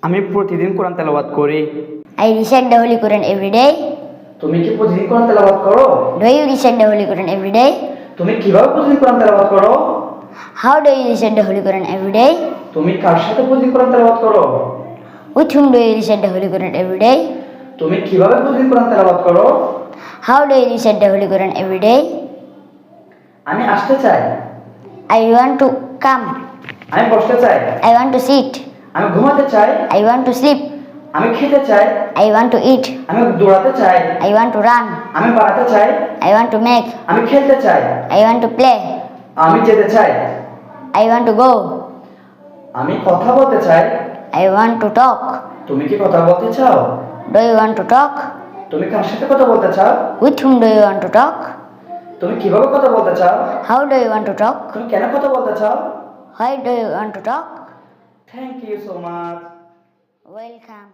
আমি প্রতিদিন কোরআন তেলাওয়াত করি। I recite the Holy Quran every day. তুমি কি প্রতিদিন কোরআন তেলাওয়াত করো? Do you recite the Holy Quran every day? তুমি কিভাবে প্রতিদিন কোরআন তেলাওয়াত করো? How do you recite the Holy Quran every day? তুমি কার সাথে প্রতিদিন কোরআন তেলাওয়াত করো? With whom do you recite the Holy Quran every day? তুমি কিভাবে প্রতিদিন কোরআন তেলাওয়াত করো? How do you recite the Holy Quran every day? আমি আসতে চাই। I want to come. আমি বসতে চাই। I want to sit. আমি ঘুমাতে চাই। I want to sleep. আমি খেতে চাই। I want to eat. আমি দৌড়াতে চাই। I want to run. আমি বানাতে চাই। I want to make. আমি খেলতে চাই। I want to play. আমি যেতে চাই। I want to go. আমি কথা বলতে চাই। I want to talk. তুমি কি কথা বলতে চাও? Do you want to talk? তুমি কার সাথে কথা বলতে চাও? With whom do you want to talk? তুমি কিভাবে কথা বলতে চাও? How do you want to talk? তুমি কেন কথা বলতে চাও? Why do you want to talk? Thank you so much. Welcome.